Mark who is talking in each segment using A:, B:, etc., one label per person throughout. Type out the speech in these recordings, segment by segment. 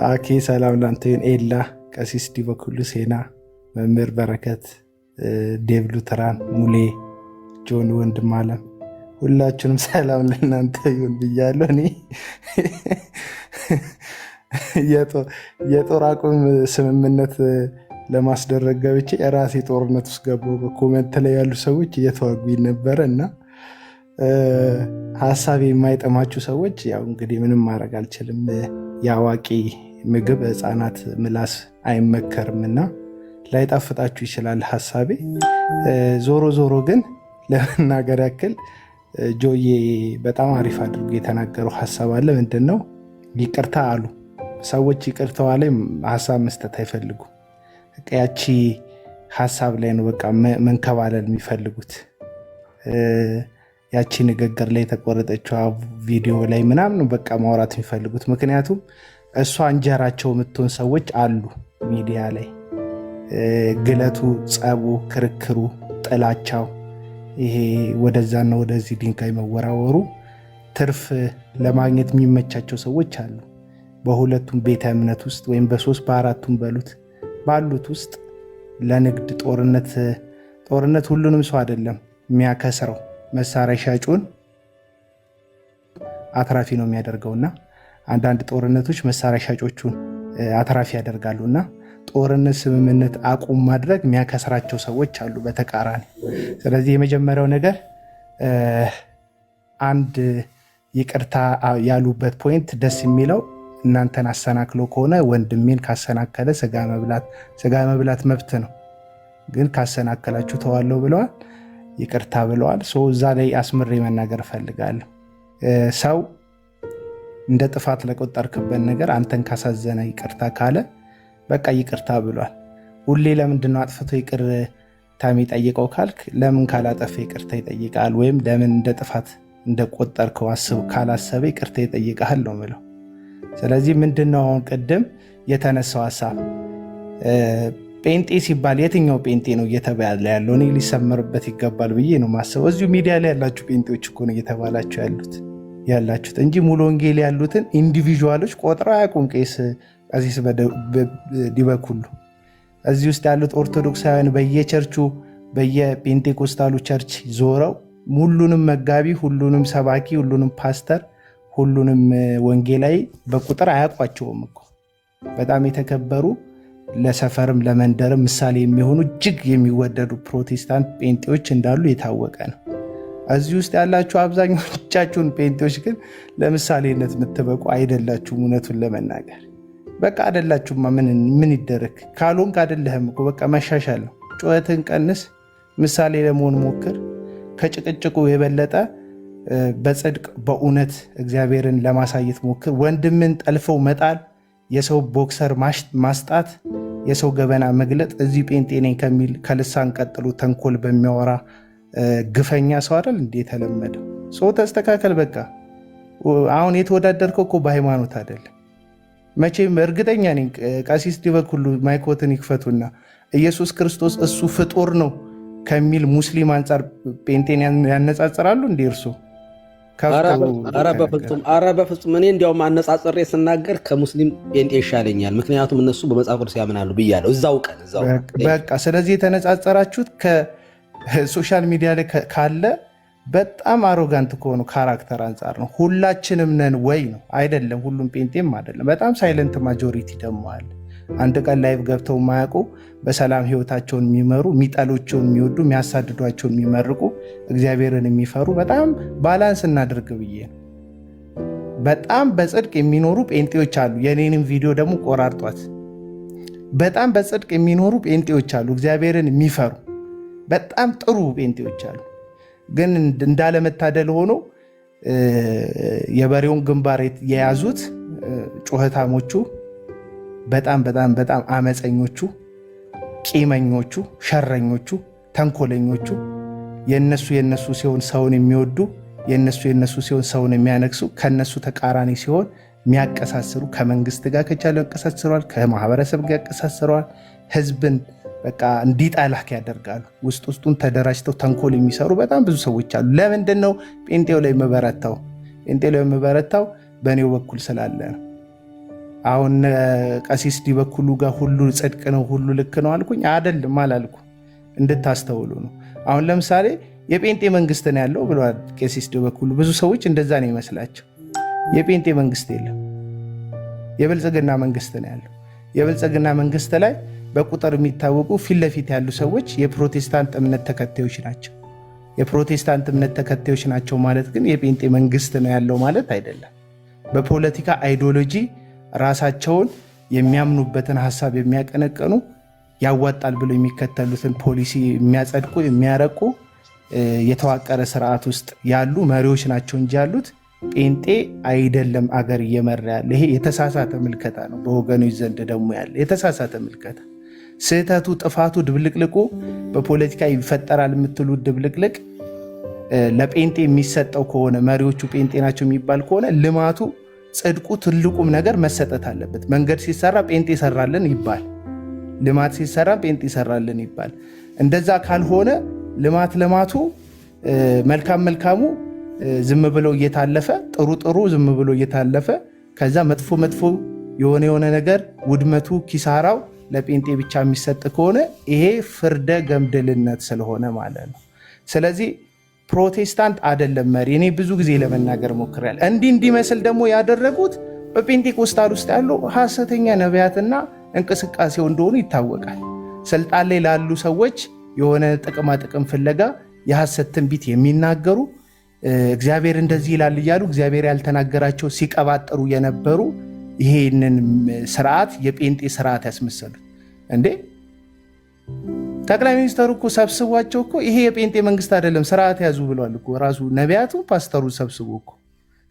A: አኬ ሰላም ላንተን ኤላ ቀሲስ ዲበኩሉ ሴና መምህር በረከት ዴቭ ሉተራን ሙሌ ጆን ወንድም አለም ሁላችሁንም ሰላም ለእናንተ ይሁን ብያለሁ። እኔ የጦር አቁም ስምምነት ለማስደረግ ገብቼ የራሴ ጦርነት ውስጥ ገባሁ። በኮመንት ላይ ያሉ ሰዎች እየተዋጉኝ ነበረ እና ሀሳብ የማይጠማችሁ ሰዎች ያው እንግዲህ ምንም ማድረግ አልችልም። የአዋቂ ምግብ ህፃናት ምላስ አይመከርምና ላይጣፍጣችሁ ይችላል ሀሳቤ። ዞሮ ዞሮ ግን ለመናገር ያክል ጆዬ በጣም አሪፍ አድርጎ የተናገረው ሀሳብ አለ። ምንድን ነው? ይቅርታ አሉ ሰዎች። ይቅርታዋ ላይ ሀሳብ መስጠት አይፈልጉ። ያቺ ሀሳብ ላይ ነው በቃ መንከባለል የሚፈልጉት። ያቺ ንግግር ላይ የተቆረጠችው ቪዲዮ ላይ ምናምን በቃ ማውራት የሚፈልጉት። ምክንያቱም እሷ እንጀራቸው የምትሆን ሰዎች አሉ ሚዲያ ላይ። ግለቱ፣ ጸቡ፣ ክርክሩ፣ ጥላቻው፣ ይሄ ወደዛና ወደዚህ ድንጋይ መወራወሩ ትርፍ ለማግኘት የሚመቻቸው ሰዎች አሉ። በሁለቱም ቤተ እምነት ውስጥ ወይም በሶስት በአራቱም ባሉት ውስጥ ለንግድ ጦርነት ሁሉንም ሰው አይደለም የሚያከስረው። መሳሪያ ሻጩን አትራፊ ነው የሚያደርገውና አንዳንድ ጦርነቶች መሳሪያ ሻጮቹን አትራፊ ያደርጋሉና ጦርነት ስምምነት አቁም ማድረግ የሚያከስራቸው ሰዎች አሉ በተቃራኒ። ስለዚህ የመጀመሪያው ነገር አንድ ይቅርታ ያሉበት ፖይንት ደስ የሚለው እናንተን አሰናክሎ ከሆነ ወንድሜን ካሰናከለ ስጋ መብላት መብት ነው፣ ግን ካሰናከላችሁ ተዋለው ብለዋል። ይቅርታ ብለዋል። እዛ ላይ አስምሬ መናገር እፈልጋለሁ። ሰው እንደ ጥፋት ለቆጠርክበት ነገር አንተን ካሳዘነ ይቅርታ ካለ በቃ ይቅርታ ብሏል። ሁሌ ለምንድነው አጥፍቶ ይቅርታ የሚጠይቀው ካልክ፣ ለምን ካላጠፈ ይቅርታ ይጠይቃል? ወይም ለምን እንደ ጥፋት እንደቆጠርከው ካላሰበ ይቅርታ ይጠይቃል ነው ምለው። ስለዚህ ምንድነው አሁን ቅድም የተነሳው ሀሳብ ጴንጤ ሲባል የትኛው ጴንጤ ነው እየተባለ ያለው? እኔ ሊሰመርበት ይገባል ብዬ ነው ማስበው። እዚሁ ሚዲያ ላይ ያላችሁ ጴንጤዎች እኮ ነው እየተባላችሁ ያላችሁት እንጂ ሙሉ ወንጌል ያሉትን ኢንዲቪዥዋሎች ቆጥረው አያውቁም። ቀሲስ ዲበኩሉ እዚህ ውስጥ ያሉት ኦርቶዶክሳውያን በየቸርቹ በየጴንጤኮስታሉ ቸርች ዞረው ሁሉንም መጋቢ፣ ሁሉንም ሰባኪ፣ ሁሉንም ፓስተር፣ ሁሉንም ወንጌላዊ በቁጥር አያውቋቸውም እኮ። በጣም የተከበሩ ለሰፈርም ለመንደርም ምሳሌ የሚሆኑ እጅግ የሚወደዱ ፕሮቴስታንት ጴንጤዎች እንዳሉ የታወቀ ነው። እዚህ ውስጥ ያላችሁ አብዛኞቻችሁን ጴንጤዎች ግን ለምሳሌነት የምትበቁ አይደላችሁም። እውነቱን ለመናገር በቃ አይደላችሁማ። ምን ይደረግ? ካልሆንክ አይደለህም እኮ በቃ መሻሻል ነው። ጩኸትን ቀንስ፣ ምሳሌ ለመሆን ሞክር። ከጭቅጭቁ የበለጠ በጽድቅ በእውነት እግዚአብሔርን ለማሳየት ሞክር። ወንድምን ጠልፈው መጣል፣ የሰው ቦክሰር ማስጣት፣ የሰው ገበና መግለጥ እዚህ ጴንጤ ነኝ ከሚል ከልሳን ቀጥሎ ተንኮል በሚያወራ ግፈኛ ሰው አይደል እንዴ የተለመደው? ሰው ተስተካከል በቃ። አሁን የተወዳደርከው እኮ በሃይማኖት አይደለም። መቼም እርግጠኛ ነኝ ቀሲስ ዲበኩሉ ማይኮትን ይክፈቱና ኢየሱስ ክርስቶስ እሱ ፍጡር ነው ከሚል ሙስሊም አንጻር ጴንጤን ያነጻጽራሉ እንዴ? እርሱ
B: ኧረ በፍጹም። እኔ እንዲያውም አነጻጽሬ ስናገር ከሙስሊም ጴንጤ ይሻለኛል፣ ምክንያቱም እነሱ በመጽሐፍ ቅዱስ ያምናሉ ብያለሁ። እዛው
A: በቃ። ስለዚህ የተነጻጸራችሁት ከሶሻል ሚዲያ ላይ ካለ በጣም አሮጋንት ከሆኑ ካራክተር አንጻር ነው። ሁላችንም ነን ወይ ነው አይደለም። ሁሉም ጴንጤም አይደለም። በጣም ሳይለንት ማጆሪቲ ደግሞ አለ። አንድ ቀን ላይቭ ገብተው የማያውቁ በሰላም ህይወታቸውን የሚመሩ የሚጠሎቸውን የሚወዱ የሚያሳድዷቸውን የሚመርቁ እግዚአብሔርን የሚፈሩ በጣም ባላንስ እናድርግ ብዬ ነው። በጣም በጽድቅ የሚኖሩ ጴንጤዎች አሉ። የኔንም ቪዲዮ ደግሞ ቆራርጧት። በጣም በጽድቅ የሚኖሩ ጴንጤዎች አሉ። እግዚአብሔርን የሚፈሩ በጣም ጥሩ ጴንጤዎች አሉ። ግን እንዳለመታደል ሆኖ የበሬውን ግንባር የያዙት ጩኸታሞቹ፣ በጣም በጣም በጣም አመፀኞቹ፣ ቂመኞቹ፣ ሸረኞቹ፣ ተንኮለኞቹ የነሱ ሲሆን ሰውን የሚወዱ የነሱ ሲሆን ሰውን የሚያነግሱ ከነሱ ተቃራኒ ሲሆን የሚያቀሳስሩ ከመንግስት ጋር ከቻለ ያቀሳስረዋል፣ ከማህበረሰብ ጋር ያቀሳስረዋል። ህዝብን በቃ እንዲጣላክ ያደርጋሉ። ውስጡን ተደራጅተው ተንኮል የሚሰሩ በጣም ብዙ ሰዎች አሉ። ለምንድን ነው ጴንጤው ላይ የምበረታው? ጴንጤው ላይ የምበረታው በእኔው በኩል ስላለ ነው። አሁን ቀሲስ ዲበኩሉ ጋር ሁሉ ጽድቅ ነው ሁሉ ልክ ነው አልኩኝ? አይደለም አላልኩ። እንድታስተውሉ ነው። አሁን ለምሳሌ የጴንጤ መንግስት ነው ያለው ብለዋል ቀሲስ ዲበኩሉ። ብዙ ሰዎች እንደዛ ነው ይመስላቸው። የጴንጤ መንግስት የለም፣ የብልጽግና መንግስት ነው ያለው። የብልጽግና መንግስት ላይ በቁጥር የሚታወቁ ፊት ለፊት ያሉ ሰዎች የፕሮቴስታንት እምነት ተከታዮች ናቸው። የፕሮቴስታንት እምነት ተከታዮች ናቸው ማለት ግን የጴንጤ መንግስት ነው ያለው ማለት አይደለም። በፖለቲካ አይዲዮሎጂ ራሳቸውን የሚያምኑበትን ሀሳብ የሚያቀነቀኑ ያዋጣል ብሎ የሚከተሉትን ፖሊሲ የሚያጸድቁ የሚያረቁ የተዋቀረ ስርዓት ውስጥ ያሉ መሪዎች ናቸው እንጂ ያሉት ጴንጤ አይደለም አገር እየመራ ያለ። ይሄ የተሳሳተ ምልከታ ነው። በወገኖች ዘንድ ደግሞ ያለ የተሳሳተ ምልከታ፣ ስህተቱ፣ ጥፋቱ፣ ድብልቅልቁ በፖለቲካ ይፈጠራል የምትሉት ድብልቅልቅ ለጴንጤ የሚሰጠው ከሆነ መሪዎቹ ጴንጤ ናቸው የሚባል ከሆነ ልማቱ፣ ጽድቁ፣ ትልቁም ነገር መሰጠት አለበት። መንገድ ሲሰራ ጴንጤ ይሰራልን ይባል፣ ልማት ሲሰራ ጴንጤ ይሰራልን ይባል። እንደዛ ካልሆነ ልማቱ መልካም መልካሙ ዝም ብሎ እየታለፈ ጥሩ ጥሩ ዝም ብሎ እየታለፈ ከዛ መጥፎ የሆነ ነገር ውድመቱ ኪሳራው ለጴንጤ ብቻ የሚሰጥ ከሆነ ይሄ ፍርደ ገምድልነት ስለሆነ ማለት ነው። ስለዚህ ፕሮቴስታንት አይደለም መሪ። እኔ ብዙ ጊዜ ለመናገር ሞክሬያለሁ። እንዲመስል ደግሞ ያደረጉት በጴንጤኮስታል ውስጥ ያሉ ሐሰተኛ ነቢያትና እንቅስቃሴው እንደሆኑ ይታወቃል። ስልጣን ላይ ላሉ ሰዎች የሆነ ጥቅም ፍለጋ የሐሰት ትንቢት የሚናገሩ እግዚአብሔር እንደዚህ ይላል እያሉ እግዚአብሔር ያልተናገራቸው ሲቀባጠሩ የነበሩ ይሄንን ስርዓት የጴንጤ ስርዓት ያስመሰሉት እንዴ! ጠቅላይ ሚኒስተሩ እኮ ሰብስቧቸው እኮ ይሄ የጴንጤ መንግስት አይደለም ስርዓት ያዙ ብለዋል እኮ ራሱ ነቢያቱ ፓስተሩ ሰብስቦ እኮ።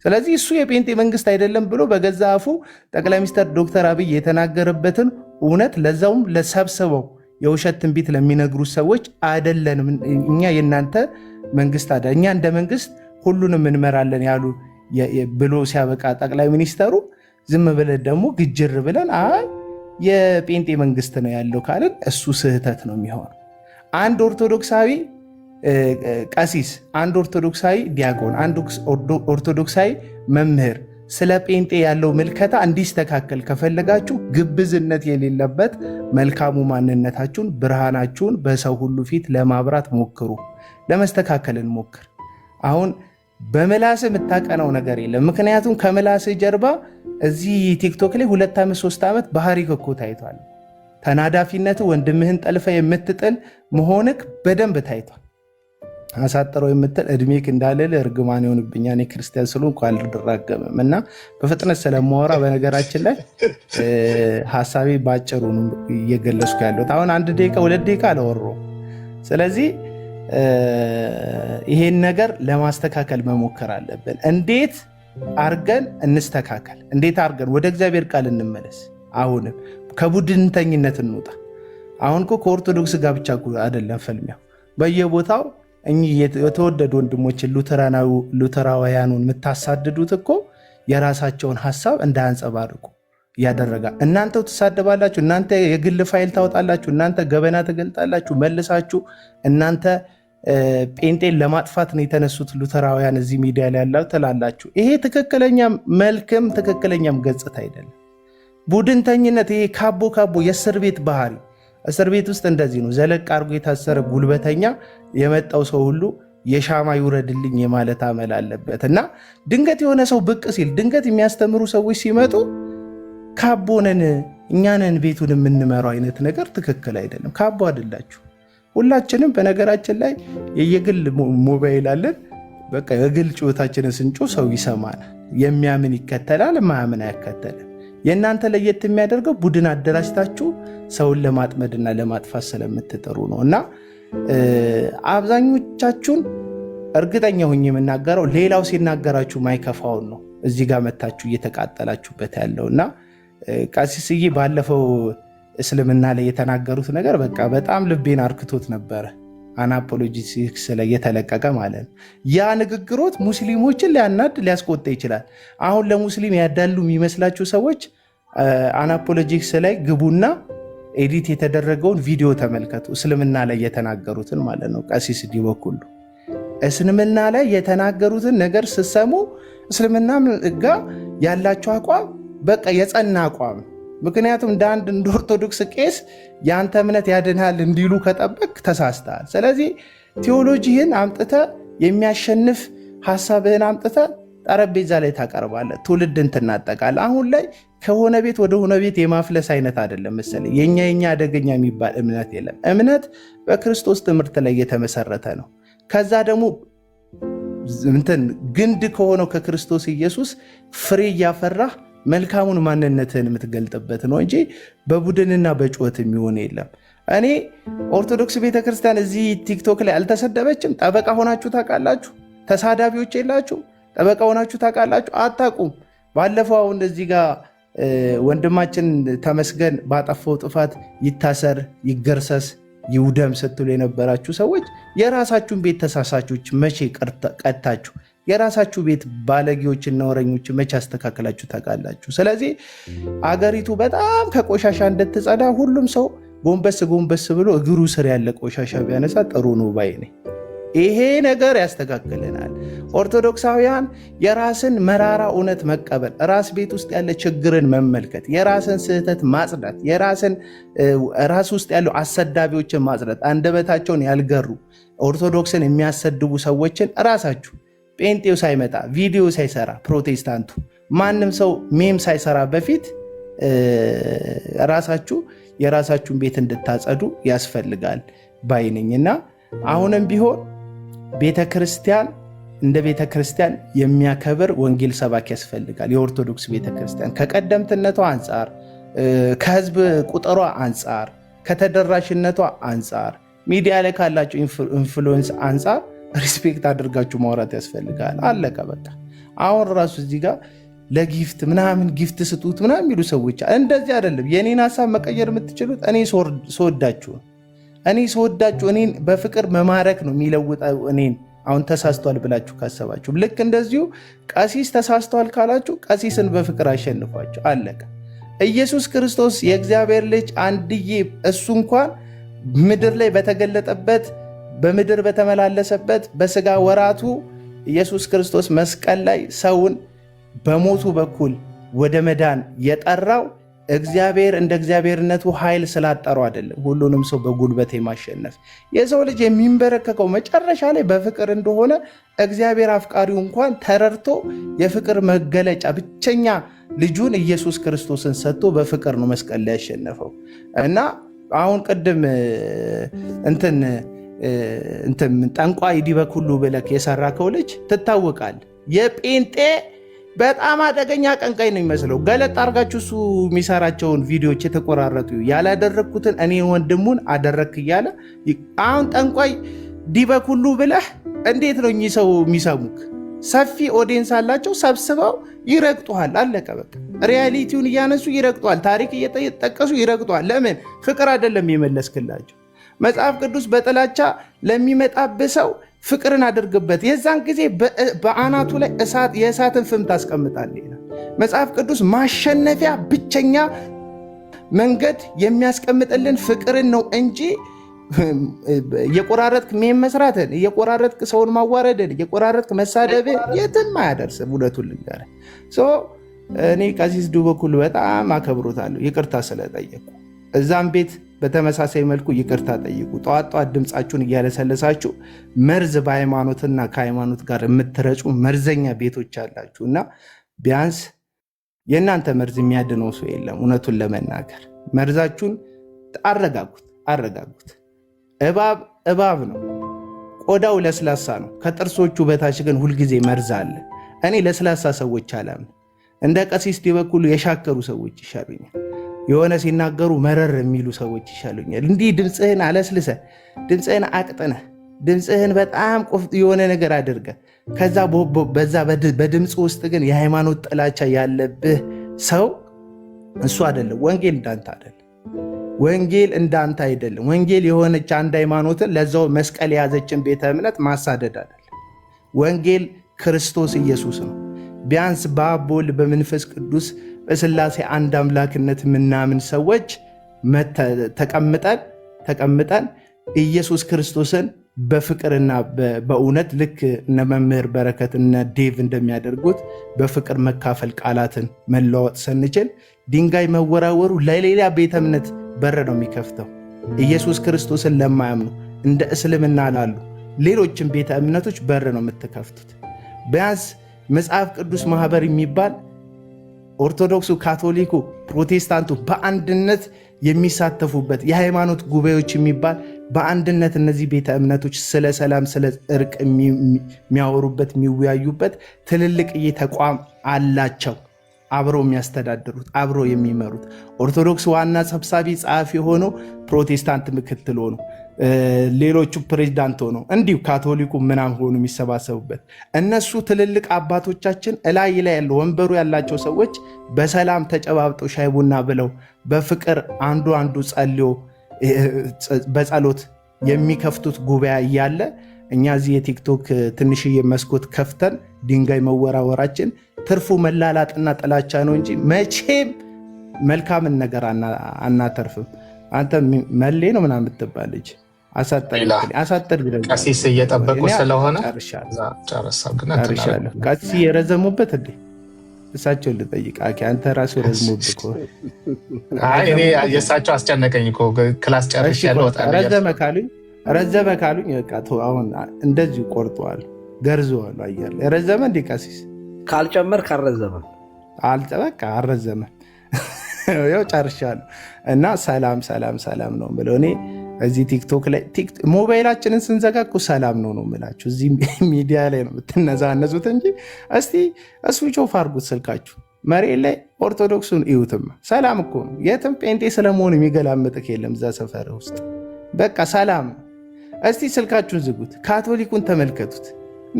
A: ስለዚህ እሱ የጴንጤ መንግስት አይደለም ብሎ በገዛ አፉ ጠቅላይ ሚኒስተር ዶክተር አብይ የተናገረበትን እውነት ለዛውም ለሰብስበው የውሸት ትንቢት ለሚነግሩ ሰዎች አይደለንም እኛ የእናንተ መንግስት አይደለም እኛ እንደ መንግስት ሁሉንም እንመራለን ያሉ ብሎ ሲያበቃ ጠቅላይ ሚኒስተሩ ዝም ብለን ደግሞ ግጅር ብለን አይ የጴንጤ መንግስት ነው ያለው ካልን እሱ ስህተት ነው የሚሆነው። አንድ ኦርቶዶክሳዊ ቀሲስ፣ አንድ ኦርቶዶክሳዊ ዲያቆን፣ አንድ ኦርቶዶክሳዊ መምህር ስለ ጴንጤ ያለው ምልከታ እንዲስተካከል ከፈለጋችሁ ግብዝነት የሌለበት መልካሙ ማንነታችሁን ብርሃናችሁን በሰው ሁሉ ፊት ለማብራት ሞክሩ። ለመስተካከል እንሞክር። አሁን በምላስ የምታቀነው ነገር የለም። ምክንያቱም ከምላስ ጀርባ እዚህ ቲክቶክ ላይ 2 ዓመት 3 ዓመት ባህሪ እኮ ታይቷል። ተናዳፊነት፣ ወንድምህን ጠልፈ የምትጥል መሆንክ በደንብ ታይቷል። አሳጥረው የምትል እድሜክ እንዳልል እርግማን ይሆንብኛ እኔ ክርስቲያን ስለሆንኩ አልራገምም እና በፍጥነት ስለማወራ በነገራችን ላይ ሀሳቤ ባጭሩ እየገለጽኩ ያለሁት አሁን 1 ደቂቃ 2 ደቂቃ አላወራሁም። ስለዚህ ይሄን ነገር ለማስተካከል መሞከር አለብን። እንዴት አርገን እንስተካከል? እንዴት አርገን ወደ እግዚአብሔር ቃል እንመለስ? አሁንም ከቡድንተኝነት እንውጣ። አሁን እኮ ከኦርቶዶክስ ጋር ብቻ አይደለም ፈልሚያው፣ በየቦታው እኚህ የተወደዱ ወንድሞችን ሉተራውያኑን የምታሳድዱት እኮ የራሳቸውን ሀሳብ እንዳያንጸባርቁ እያደረጋ እናንተው ትሳደባላችሁ፣ እናንተ የግል ፋይል ታወጣላችሁ፣ እናንተ ገበና ትገልጣላችሁ፣ መልሳችሁ እናንተ ጴንጤን ለማጥፋት ነው የተነሱት ሉተራውያን እዚህ ሚዲያ ላይ ያለው ትላላችሁ። ይሄ ትክክለኛ መልክም ትክክለኛም ገጽታ አይደለም። ቡድንተኝነት፣ ይሄ ካቦ የእስር ቤት ባህሪ። እስር ቤት ውስጥ እንደዚህ ነው። ዘለቅ አድርጎ የታሰረ ጉልበተኛ የመጣው ሰው ሁሉ የሻማ ይውረድልኝ የማለት አመል አለበት እና ድንገት የሆነ ሰው ብቅ ሲል ድንገት የሚያስተምሩ ሰዎች ሲመጡ ካቦ ነን እኛ ነን ቤቱን የምንመራው አይነት ነገር ትክክል አይደለም። ካቦ አይደላችሁ። ሁላችንም በነገራችን ላይ የየግል ሞባይል አለን። በቃ የግል ጩኸታችንን ስንጮ ሰው ይሰማናል። የሚያምን ይከተላል፣ የማያምን አይከተልም። የእናንተ ለየት የሚያደርገው ቡድን አደራጅታችሁ ሰውን ለማጥመድና ለማጥፋት ስለምትጥሩ ነው እና አብዛኞቻችሁን እርግጠኛ ሁኝ የምናገረው ሌላው ሲናገራችሁ ማይከፋውን ነው እዚህ ጋር መታችሁ እየተቃጠላችሁበት ያለው እና ቀሲስዬ ባለፈው እስልምና ላይ የተናገሩት ነገር በቃ በጣም ልቤን አርክቶት ነበረ። አናፖሎጂክስ ላይ የተለቀቀ ማለት ነው። ያ ንግግሮት ሙስሊሞችን ሊያናድ ሊያስቆጣ ይችላል። አሁን ለሙስሊም ያዳሉ የሚመስላችሁ ሰዎች አናፖሎጂክስ ላይ ግቡና ኤዲት የተደረገውን ቪዲዮ ተመልከቱ። እስልምና ላይ የተናገሩትን ማለት ነው። ቀሲስ ዲበኩሉ እስልምና ላይ የተናገሩትን ነገር ስትሰሙ እስልምና ጋር ያላቸው አቋም በቃ የጸና አቋም። ምክንያቱም እንደ ኦርቶዶክስ ቄስ የአንተ እምነት ያድንሃል እንዲሉ ከጠበቅ ተሳስተሃል። ስለዚህ ቴዎሎጂህን አምጥተ የሚያሸንፍ ሀሳብህን አምጥተ ጠረጴዛ ላይ ታቀርባለህ፣ ትውልድን ትናጠቃለህ። አሁን ላይ ከሆነ ቤት ወደ ሆነ ቤት የማፍለስ አይነት አይደለም መሰለኝ። የኛ አደገኛ የሚባል እምነት የለም። እምነት በክርስቶስ ትምህርት ላይ የተመሰረተ ነው። ከዛ ደግሞ ግንድ ከሆነው ከክርስቶስ ኢየሱስ ፍሬ እያፈራህ መልካሙን ማንነትህን የምትገልጥበት ነው እንጂ በቡድንና በጩኸት የሚሆን የለም። እኔ ኦርቶዶክስ ቤተክርስቲያን እዚህ ቲክቶክ ላይ አልተሰደበችም። ጠበቃ ሆናችሁ ታውቃላችሁ? ተሳዳቢዎች የላችሁ? ጠበቃ ሆናችሁ ታውቃላችሁ? አታውቁም። ባለፈው አሁን እዚህ ጋር ወንድማችን ተመስገን ባጠፋው ጥፋት ይታሰር፣ ይገርሰስ፣ ይውደም ስትሉ የነበራችሁ ሰዎች የራሳችሁን ቤት ተሳሳቾች መቼ ቀጣችሁ? የራሳችሁ ቤት ባለጌዎችና ወረኞች መቼ አስተካከላችሁ ታውቃላችሁ? ስለዚህ አገሪቱ በጣም ከቆሻሻ እንድትጸዳ ሁሉም ሰው ጎንበስ ብሎ እግሩ ስር ያለ ቆሻሻ ቢያነሳ ጥሩ ነው ባይ ነኝ። ይሄ ነገር ያስተካክለናል። ኦርቶዶክሳውያን የራስን መራራ እውነት መቀበል፣ ራስ ቤት ውስጥ ያለ ችግርን መመልከት፣ የራስን ስህተት ማጽዳት፣ ራስ ውስጥ ያሉ አሰዳቢዎችን ማጽዳት፣ አንደበታቸውን ያልገሩ ኦርቶዶክስን የሚያሰድቡ ሰዎችን ራሳችሁ ጴንጤው ሳይመጣ ቪዲዮ ሳይሰራ ፕሮቴስታንቱ ማንም ሰው ሜም ሳይሰራ በፊት ራሳችሁ የራሳችሁን ቤት እንድታጸዱ ያስፈልጋል ባይነኝና አሁንም ቢሆን ቤተክርስቲያን እንደ ቤተክርስቲያን የሚያከብር ወንጌል ሰባኪ ያስፈልጋል። የኦርቶዶክስ ቤተክርስቲያን ከቀደምትነቷ አንጻር፣ ከህዝብ ቁጥሯ አንጻር፣ ከተደራሽነቷ አንጻር፣ ሚዲያ ላይ ካላቸው ኢንፍሉዌንስ አንጻር ሪስፔክት አድርጋችሁ ማውራት ያስፈልጋል። አለቀ በቃ። አሁን ራሱ እዚህ ጋር ለጊፍት ምናምን ጊፍት ስጡት ምናምን የሚሉ ሰዎች እንደዚህ አይደለም። የኔን ሀሳብ መቀየር የምትችሉት እኔ ስወዳችሁ እኔን በፍቅር መማረክ ነው የሚለውጠው። እኔን አሁን ተሳስቷል ብላችሁ ካሰባችሁ ልክ እንደዚሁ ቀሲስ ተሳስቷል ካላችሁ ቀሲስን በፍቅር አሸንፏቸው። አለቀ። ኢየሱስ ክርስቶስ የእግዚአብሔር ልጅ አንድዬ እሱ እንኳን ምድር ላይ በተገለጠበት በምድር በተመላለሰበት በስጋ ወራቱ ኢየሱስ ክርስቶስ መስቀል ላይ ሰውን በሞቱ በኩል ወደ መዳን የጠራው እግዚአብሔር እንደ እግዚአብሔርነቱ ኃይል ስላጠረው አይደለም። ሁሉንም ሰው በጉልበት የማሸነፍ የሰው ልጅ የሚንበረከከው መጨረሻ ላይ በፍቅር እንደሆነ እግዚአብሔር አፍቃሪው እንኳን ተረድቶ የፍቅር መገለጫ ብቸኛ ልጁን ኢየሱስ ክርስቶስን ሰጥቶ በፍቅር ነው መስቀል ላይ ያሸነፈው እና አሁን ቅድም ጠንቋይ ዲበ ኩሉ ብለክ የሰራከው ልጅ ትታወቃል። የጴንጤ በጣም አደገኛ ቀንቃይ ነው የሚመስለው። ገለጥ አርጋችሁ እሱ የሚሰራቸውን ቪዲዮዎች የተቆራረጡ ያላደረግኩትን እኔ ወንድሙን አደረግክ እያለ አሁን ጠንቋይ ዲበ ኩሉ ብለህ እንዴት ነው እኚህ ሰው የሚሰሙክ? ሰፊ ኦዲየንስ አላቸው፣ ሰብስበው ይረግጡሃል። አለቀ በቃ። ሪያሊቲውን እያነሱ ይረግጧል፣ ታሪክ እየጠቀሱ ይረግጧል። ለምን? ፍቅር አይደለም የመለስክላቸው። መጽሐፍ ቅዱስ በጥላቻ ለሚመጣብህ ሰው ፍቅርን አድርግበት፣ የዛን ጊዜ በአናቱ ላይ የእሳትን ፍም ታስቀምጣለህ ይላል መጽሐፍ ቅዱስ። ማሸነፊያ ብቸኛ መንገድ የሚያስቀምጥልን ፍቅርን ነው እንጂ እየቆራረጥክ ሜም መስራትን፣ እየቆራረጥክ ሰውን ማዋረድን፣ እየቆራረጥክ መሳደብን የትም አያደርስም። እውነቱን ልንገርህ፣ እኔ ቀሲስ ዲበ ኩሉ በጣም አከብሮታለሁ ይቅርታ ስለጠየቁ። እዛም ቤት በተመሳሳይ መልኩ ይቅርታ ጠይቁ። ጠዋት ድምፃችሁን እያለሰለሳችሁ መርዝ በሃይማኖትና ከሃይማኖት ጋር የምትረጩ መርዘኛ ቤቶች አላችሁ እና ቢያንስ የእናንተ መርዝ የሚያድነው ሰው የለም። እውነቱን ለመናገር መርዛችሁን አረጋጉት። እባብ ነው፣ ቆዳው ለስላሳ ነው። ከጥርሶቹ በታች ግን ሁልጊዜ መርዝ አለ። እኔ ለስላሳ ሰዎች አላምን። እንደ ቀሲስ ዲበ ኩሉ የሻከሩ ሰዎች ይሻሉኛል። የሆነ ሲናገሩ መረር የሚሉ ሰዎች ይሻሉኛል። እንዲህ ድምፅህን አለስልሰ፣ ድምፅህን አቅጥነ፣ ድምፅህን በጣም የሆነ ነገር አድርገ ከዛ በዛ በድምፅ ውስጥ ግን የሃይማኖት ጥላቻ ያለብህ ሰው እሱ አይደለም። ወንጌል እንዳንተ አይደለም። ወንጌል የሆነች አንድ ሃይማኖትን ለዛው መስቀል የያዘችን ቤተ እምነት ማሳደድ አይደለም። ወንጌል ክርስቶስ ኢየሱስ ነው። ቢያንስ በአብ በወልድ በመንፈስ ቅዱስ በሥላሴ አንድ አምላክነት የምናምን ሰዎች ተቀምጠን ኢየሱስ ክርስቶስን በፍቅርና በእውነት ልክ እነ መምህር በረከት እነ ዴቭ እንደሚያደርጉት በፍቅር መካፈል ቃላትን መለዋወጥ ስንችል ድንጋይ መወራወሩ ለሌላ ቤተ እምነት በር ነው የሚከፍተው። ኢየሱስ ክርስቶስን ለማያምኑ እንደ እስልምና ላሉ ሌሎችም ቤተ እምነቶች በር ነው የምትከፍቱት። ቢያንስ መጽሐፍ ቅዱስ ማህበር የሚባል ኦርቶዶክሱ፣ ካቶሊኩ፣ ፕሮቴስታንቱ በአንድነት የሚሳተፉበት የሃይማኖት ጉባኤዎች የሚባል በአንድነት እነዚህ ቤተ እምነቶች ስለ ሰላም፣ ስለ እርቅ የሚያወሩበት የሚወያዩበት ትልልቅዬ ተቋም አላቸው። አብረው የሚያስተዳድሩት አብረው የሚመሩት ኦርቶዶክስ ዋና ሰብሳቢ ጸሐፊ ሆኖ ፕሮቴስታንት ምክትል ሆኖ ሌሎቹ ፕሬዝዳንት ሆኖ እንዲሁ ካቶሊኩ ምናም ሆኑ የሚሰባሰቡበት እነሱ ትልልቅ አባቶቻችን እላይ ላይ ያለው ወንበሩ ያላቸው ሰዎች በሰላም ተጨባብጠው ሻይ ቡና ብለው በፍቅር አንዱ ጸልዮ በጸሎት የሚከፍቱት ጉባኤ እያለ እኛ እዚህ የቲክቶክ ትንሽዬ መስኮት ከፍተን ድንጋይ መወራወራችን ትርፉ መላላጥና ጥላቻ ነው እንጂ መቼም መልካምን ነገር አናተርፍም። አንተ መሌ ነው ምናምን የምትባል ልጅ አሳጠር
C: ቀሲስ እየጠበቁ ስለሆነ
A: ጨርሻለሁ። ቀሲስ የረዘሙበት እንዴ? እሳቸውን ልጠይቅ። አንተ ራሱ ረዝሙብህ እኮ።
C: የእሳቸው አስጨነቀኝ እኮ ክላስ ጨርሻለሁ።
A: ረዘመ ካሉኝ በቃ አሁን እንደዚሁ ቆርጠዋል፣ ገርዘዋል። አየር የረዘመ እንዴ ቀሲስ?
B: ካልጨመር ካረዘመ
A: በቃ አልረዘመ። ያው ጨርሻለሁ። እና ሰላም ነው የምለው እኔ እዚህ ቲክቶክ ላይ ሞባይላችንን ስንዘጋ እኮ ሰላም ነው የምላችሁ። እዚህ ሚዲያ ላይ ነው የምትነዛነዙት እንጂ እስቲ ስዊች ኦፍ አድርጉት ስልካችሁ። መሬት ላይ ኦርቶዶክሱን እዩትማ፣ ሰላም እኮ ነው። የትም ጴንጤ ስለመሆኑ የሚገላምጥክ የለም እዛ ሰፈር ውስጥ። በቃ ሰላም። እስቲ ስልካችሁን ዝጉት፣ ካቶሊኩን ተመልከቱት።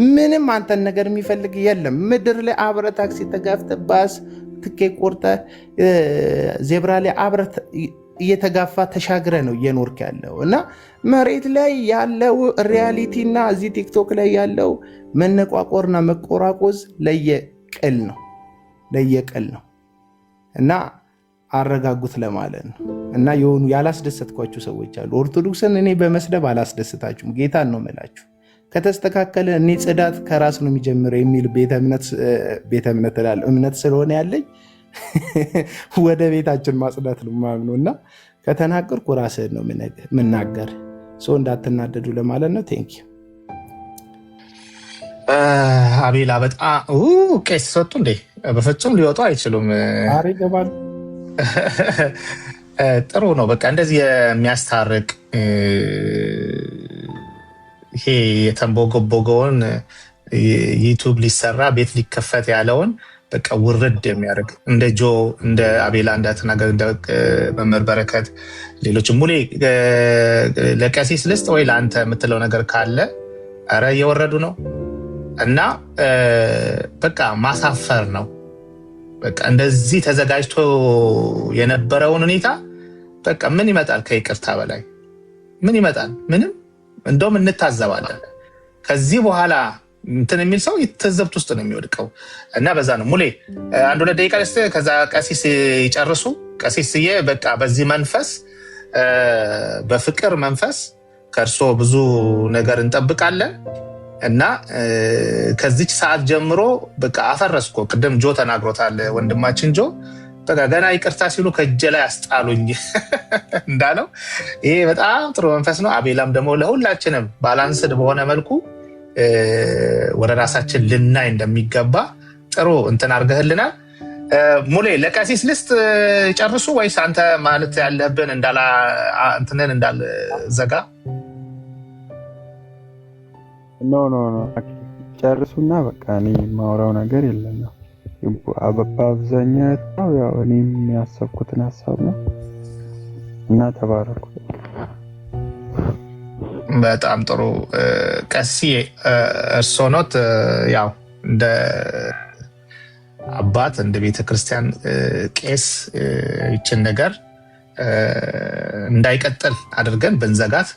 A: ምንም አንተን ነገር የሚፈልግ የለም ምድር ላይ። አብረ ታክሲ ተጋፍተ፣ ባስ ትኬት ቆርጠ፣ ዜብራ ላይ አብረ እየተጋፋ ተሻግረ ነው እየኖርክ ያለው። እና መሬት ላይ ያለው ሪያሊቲና እዚህ ቲክቶክ ላይ ያለው መነቋቆርና መቆራቆዝ ለየቅል ነው። እና አረጋጉት ለማለት ነው። እና የሆኑ ያላስደሰትኳችሁ ሰዎች አሉ። ኦርቶዶክስን እኔ በመስደብ አላስደስታችሁም፣ ጌታን ነው የምላችሁ። ከተስተካከለ እኔ ጽዳት ከራስ ነው የሚጀምረው የሚል እምነት ስለሆነ ያለኝ ወደ ቤታችን ማጽዳት ነው ማምነው። እና ከተናገርኩ ራስህን ነው የምናገር። ሰው እንዳትናደዱ ለማለት ነው። ቴንክ ዩ
C: አቤላ። በጣም ቄስ ሰጡ እንዴ? በፍጹም ሊወጡ አይችሉም።
A: ይገባሉ።
C: ጥሩ ነው። በቃ እንደዚህ የሚያስታርቅ ይሄ የተንቦገቦገውን ዩቱብ ሊሰራ ቤት ሊከፈት ያለውን በቃ ውርድ የሚያደርግ እንደ አቤላ እንደተናገር እንደ መምህር በረከት ሌሎችም ሙሌ ለቀሲስ ልስጥ ወይ ለአንተ የምትለው ነገር ካለ ኧረ እየወረዱ ነው። እና በቃ ማሳፈር ነው። በቃ እንደዚህ ተዘጋጅቶ የነበረውን ሁኔታ በቃ ምን ይመጣል? ከይቅርታ በላይ ምን ይመጣል? ምንም። እንደውም እንታዘባለን። ከዚህ በኋላ እንትን የሚል ሰው የተዘብት ውስጥ ነው የሚወድቀው። እና በዛ ነው ሙሌ 1-2 ደቂቃ ስ ከዛ ቀሲስ ይጨርሱ። ቀሲስዬ በቃ በዚህ መንፈስ በፍቅር መንፈስ ከእርሶ ብዙ ነገር እንጠብቃለን። እና ከዚች ሰዓት ጀምሮ በቃ አፈረስኮ። ቅድም ጆ ተናግሮታል ወንድማችን ጆ። በቃ ገና ይቅርታ ሲሉ ከእጄ ላይ አስጣሉኝ እንዳለው ይሄ በጣም ጥሩ መንፈስ ነው። አቤላም ደግሞ ለሁላችንም ባላንስድ በሆነ መልኩ ወደ ራሳችን ልናይ እንደሚገባ ጥሩ እንትን አድርገህልናል። ሙሌ ለቀሲስ ልስጥ ጨርሱ ወይስ አንተ ማለት ያለብን እንትንን እንዳልዘጋ?
D: ኖ ጨርሱና በቃ እኔ ማውራው ነገር የለም። በአብዛኛው ያው እኔም ያሰብኩትን ሀሳብ ነው እና ተባረኩ።
C: በጣም ጥሩ ቀሲዬ፣ እርስዎ ኖት ያው እንደ አባት እንደ ቤተክርስቲያን ቄስ ይችን ነገር እንዳይቀጥል አድርገን ብንዘጋት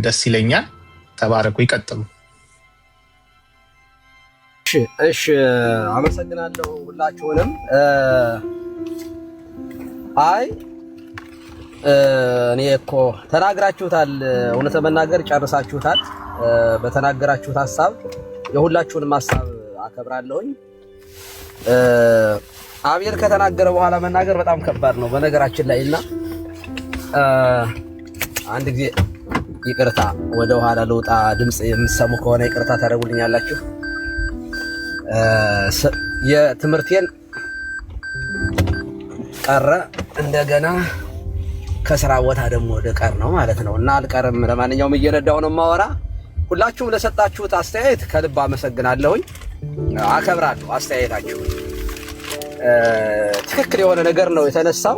C: ደስ ይለኛል። ተባረኩ፣ ይቀጥሉ።
B: እሺ፣ አመሰግናለሁ ሁላችሁንም። አይ እኔ እኮ ተናግራችሁታል፣ እውነት መናገር ጨርሳችሁታል። በተናገራችሁት ሐሳብ የሁላችሁንም ሐሳብ አከብራለሁኝ። አቤል ከተናገረ በኋላ መናገር በጣም ከባድ ነው በነገራችን ላይ እና አንድ ጊዜ ይቅርታ ወደ ኋላ ልውጣ። ድምጽ የምትሰሙ ከሆነ ይቅርታ ታደርጉልኛላችሁ። የትምህርቴን ቀረ እንደገና ከስራ ቦታ ደግሞ ልቀር ነው ማለት ነው እና አልቀርም። ለማንኛውም እየነዳሁ ነው የማወራ። ሁላችሁም ለሰጣችሁት አስተያየት ከልብ አመሰግናለሁኝ፣ አከብራለሁ አስተያየታችሁ። ትክክል የሆነ ነገር ነው የተነሳው።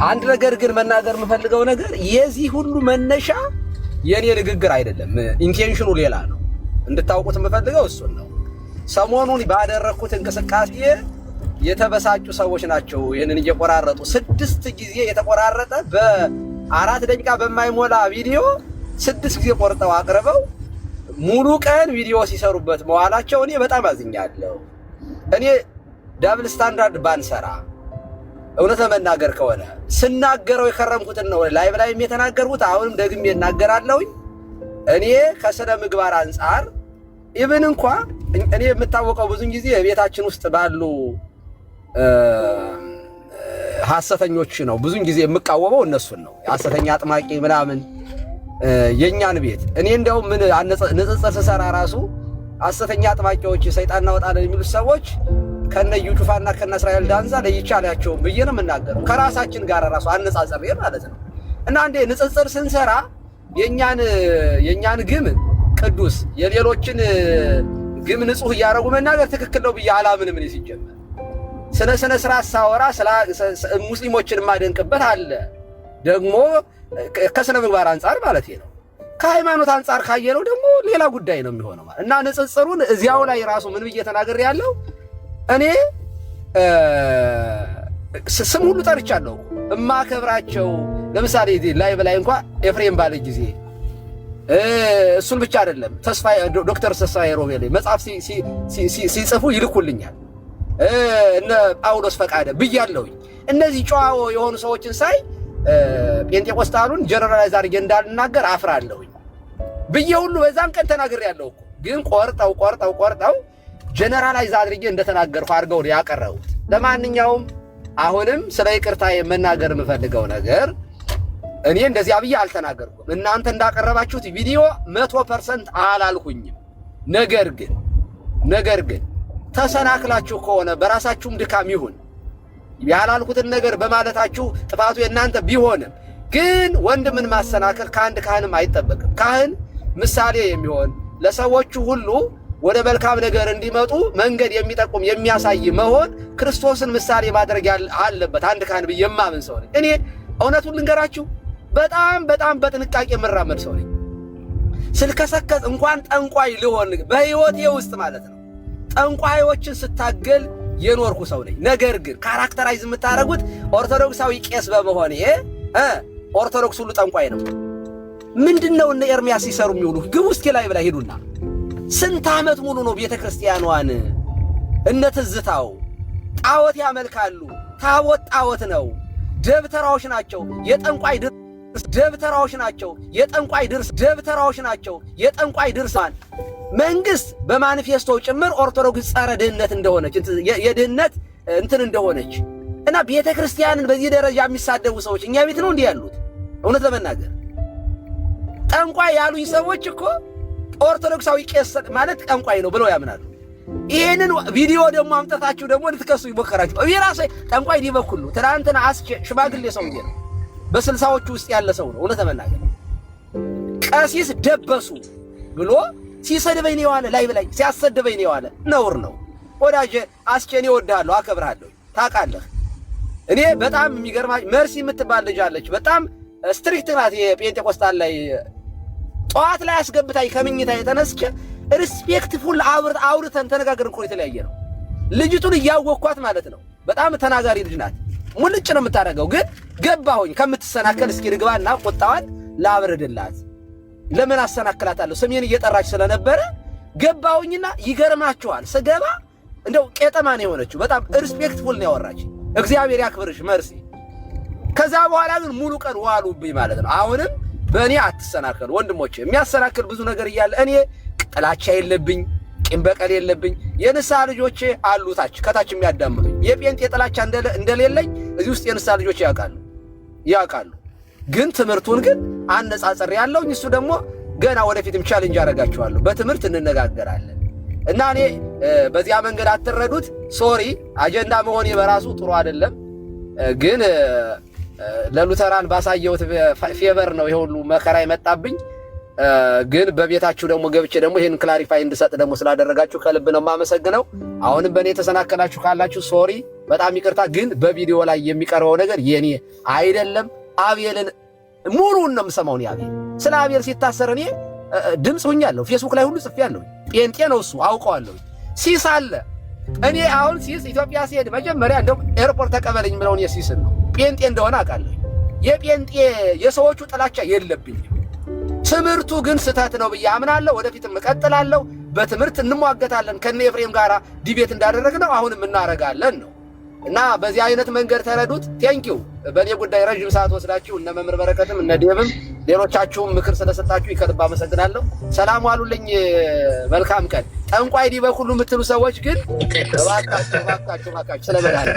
B: አንድ ነገር ግን መናገር የምፈልገው ነገር የዚህ ሁሉ መነሻ የኔ ንግግር አይደለም፣ ኢንቴንሽኑ ሌላ ነው። እንድታውቁት የምፈልገው እሱን ነው። ሰሞኑን ባደረኩት እንቅስቃሴ የተበሳጩ ሰዎች ናቸው ይህንን እየቆራረጡ 6 ጊዜ የተቆራረጠ በ4 ደቂቃ በማይሞላ ቪዲዮ 6 ጊዜ ቆርጠው አቅርበው ሙሉ ቀን ቪዲዮ ሲሰሩበት መዋላቸው እኔ በጣም አዝኛለሁ። እኔ ዳብል ስታንዳርድ ባንሰራ እውነት ለመናገር ከሆነ ስናገረው የከረምኩትን ነው ላይቭ ላይም የተናገርኩት፣ አሁንም ደግሜ እናገራለሁ። እኔ ከስነ ምግባር አንጻር ኢቭን እንኳ እኔ የምታወቀው ብዙን ጊዜ ቤታችን ውስጥ ባሉ ሐሰተኞች ነው ብዙን ጊዜ የምቃወመው እነሱን ነው። ሐሰተኛ አጥማቂ ምናምን የኛን ቤት እኔ እንደው ምን ንጽጽር ስሰራ ራሱ ሐሰተኛ አጥማቂዎች ሰይጣን እናወጣለን የሚሉት ሰዎች ከነዩ ጩፋና ከነ እስራኤል ዳንሳ ለይቻላቸው ብዬ ነው የምናገረው፣ ከራሳችን ጋር ራሱ አነጻጸር ማለት ነው። እና አንዴ ንጽጽር ስንሰራ የኛን ግም ቅዱስ የሌሎችን ግም ንጹህ እያደረጉ መናገር ትክክል ነው ብዬ አላምንም። እኔ ሲጀመር ስነ ስርዓት ሳወራ ሙስሊሞችን ማደንቅበት አለ ደግሞ ከስነ ምግባር አንጻር ማለት ነው። ከሃይማኖት አንጻር ካየነው ደግሞ ሌላ ጉዳይ ነው የሚሆነው ማለት እና ንጽጽሩን እዚያው ላይ ራሱ ምን ብዬ ተናገር ያለው እኔ ስም ሁሉ ጠርቻለሁ እማከብራቸው። ለምሳሌ ላይቭ ላይ እንኳን ኤፍሬም ባለ ጊዜ እሱን ብቻ አይደለም ዶክተር ተስፋዬ ሮቤሌ መጽሐፍ ሲጽፉ ይልኩልኛል። እነ ጳውሎስ ፈቃደ ብያለሁኝ። እነዚህ ጨዋዎ የሆኑ ሰዎችን ሳይ ጴንጤቆስጣሉን ጀነራላይዝ አድርጌ እንዳልናገር አፍራለሁኝ ብዬ ሁሉ በዛም ቀን ተናግሬያለሁ እኮ። ግን ቆርጠው ጀነራላይዝ አድርጌ እንደተናገርኩ አድርገው ያቀረቡት። ለማንኛውም አሁንም ስለ ይቅርታ መናገር የምፈልገው ነገር እኔ እንደዚያ ብዬ አልተናገርኩም። እናንተ እንዳቀረባችሁት ቪዲዮ 100% አላልኩኝም። ነገር ግን ተሰናክላችሁ ከሆነ በራሳችሁም ድካም ይሁን ያላልኩትን ነገር በማለታችሁ ጥፋቱ የእናንተ ቢሆንም ግን ወንድምን ማሰናከል ከአንድ ካህንም አይጠበቅም። ካህን ምሳሌ የሚሆን ለሰዎቹ ሁሉ ወደ መልካም ነገር እንዲመጡ መንገድ የሚጠቁም የሚያሳይ መሆን ክርስቶስን ምሳሌ ማድረግ አለበት አንድ ካህን ብዬ የማምን ሰው ነኝ። እኔ እውነቱን ልንገራችሁ በጣም በጥንቃቄ የምራመድ ሰው ነኝ። ስልከሰከስ እንኳን ጠንቋይ ልሆን በህይወቴ ውስጥ ማለት ነው ጠንቋዮችን ስታገል የኖርኩ ሰው ነኝ። ነገር ግን ካራክተራይዝ የምታደርጉት ኦርቶዶክሳዊ ቄስ በመሆኔ ኦርቶዶክስ ሁሉ ጠንቋይ ነው። ምንድነው እነ ኤርሚያስ ሲሰሩ የሚውሉ? ግቡ እስኪ ላይ ብላ ሄዱና ስንት ዓመት ሙሉ ነው ቤተ ክርስቲያኗን እነ ትዝታው ጣዖት ያመልካሉ። ታቦት ጣዖት ነው። ደብተራዎች ናቸው። የጠንቋይ ድርሳን መንግስት በማኒፌስቶ ጭምር ኦርቶዶክስ ጸረ ድህነት እንደሆነች የድህነት እንትን እንደሆነች እና ቤተ ክርስቲያንን በዚህ ደረጃ የሚሳደቡ ሰዎች እኛ ቤት ነው እንዲህ ያሉት። እውነት ለመናገር ጠንቋይ ያሉኝ ሰዎች እኮ ኦርቶዶክሳዊ ቄስ ማለት ጠንቋይ ነው ብለው ያምናሉ። ይሄንን ቪዲዮ ደግሞ አምጣታችሁ ደግሞ ልትከሱ ይሞከራችሁ። እየራሴ ጠንቋይ ዲበኩሉ ትናንትና ሽማግሌ ሰውዬ ነው፣ በ60ዎቹ ውስጥ ያለ ሰው ነው። እውነት ለመናገር ቀሲስ ደበሱ ብሎ ሲሰድበኝ ነው የዋለ፣ ላይ በላይ ሲያሰድበኝ ነው የዋለ። ነውር ነው። ወዳጄ አስቼኔ እወድሃለሁ፣ አከብርሃለሁ። ታውቃለህ እኔ በጣም የሚገርማች መርሲ የምትባል ልጅ አለች። በጣም ስትሪክት ናት። የጴንጤቆስጣል ላይ ጠዋት ላይ አስገብታኝ ከምኝታ የተነስቼ ሪስፔክትፉል አውርተን ተነጋገርን እኮ የተለያየ ነው። ልጅቱን እያወቅኳት ማለት ነው። በጣም ተናጋሪ ልጅ ናት። ሙልጭ ነው የምታደርገው። ግን ገባሁኝ ከምትሰናከል እስኪ ልግባና ቁጣዋን ላብርድላት። ለምን አሰናክላታለሁ? ስሜን እየጠራች ስለነበረ ገባሁኝና ይገርማችኋል ስገባ እንደው ቄጠማ ነው የሆነችው። በጣም ሪስፔክትፉል ነው ያወራች። እግዚአብሔር ያክብርሽ መርሲ። ከዛ በኋላ ግን ሙሉ ቀን ዋሉብኝ ማለት ነው። አሁንም በእኔ አትሰናከሉ ወንድሞቼ። የሚያሰናክል ብዙ ነገር እያለ እኔ ጥላቻ የለብኝ፣ ቂም በቀል የለብኝ። የንስሐ ልጆቼ አሉ ከታች የሚያዳምጡኝ። የጴንጤ ጥላቻ እንደሌለኝ እዚህ ውስጥ የንስሐ ልጆቼ ያውቃሉ። ግን ትምህርቱን ግን አነጻጽሬ ያለውኝ እሱ ደግሞ ገና ወደፊትም ቻሌንጅ አደርጋችኋለሁ። በትምህርት እንነጋገራለን እና እኔ በዚያ መንገድ አትረዱት። ሶሪ አጀንዳ መሆኔ በራሱ ጥሩ አይደለም። ግን ለሉተራን ባሳየሁት ፌቨር ነው ይሄ ሁሉ መከራ የመጣብኝ። ግን በቤታችሁ ደግሞ ገብቼ ደግሞ ይሄን ክላሪፋይ እንድሰጥ ደግሞ ስላደረጋችሁ ከልብ ነው የማመሰግነው። አሁንም በእኔ የተሰናከላችሁ ካላችሁ ሶሪ፣ በጣም ይቅርታ። ግን በቪዲዮ ላይ የሚቀርበው ነገር የኔ አይደለም። አቤልን ሙሉውን ነው የምሰማው። አቤል ስለ አቤል ሲታሰር እኔ ድምፅ ሁኛለሁ። ፌስቡክ ላይ ሁሉ ጽፌያለሁ። ጴንጤ ነው እሱ አውቀዋለሁ። ሲስ አለ። እኔ አሁን ሲስ ኢትዮጵያ ሲሄድ መጀመሪያ እንደውም ኤርፖርት ተቀበለኝ ብለውን የሲስን ነው ጴንጤ እንደሆነ አውቃለሁ። የጴንጤ የሰዎቹ ጥላቻ የለብኝም። ትምህርቱ ግን ስህተት ነው ብዬ አምናለሁ። ወደፊትም እቀጥላለሁ። በትምህርት እንሟገታለን። ከነ ኤፍሬም ጋር ዲቤት እንዳደረግነው አሁንም እናረጋለን ነው እና በዚህ አይነት መንገድ ተረዱት። ቴንኪው። በእኔ ጉዳይ ረዥም ሰዓት ወስዳችሁ እነ መምህር በረከትም እነ ዴብም ሌሎቻችሁም ምክር ስለሰጣችሁ ይከልብ አመሰግናለሁ። ሰላም ዋሉልኝ። መልካም ቀን። ጠንቋይ ዲበኩሉ የምትሉ ሰዎች ግን እባካችሁ ስለበላለ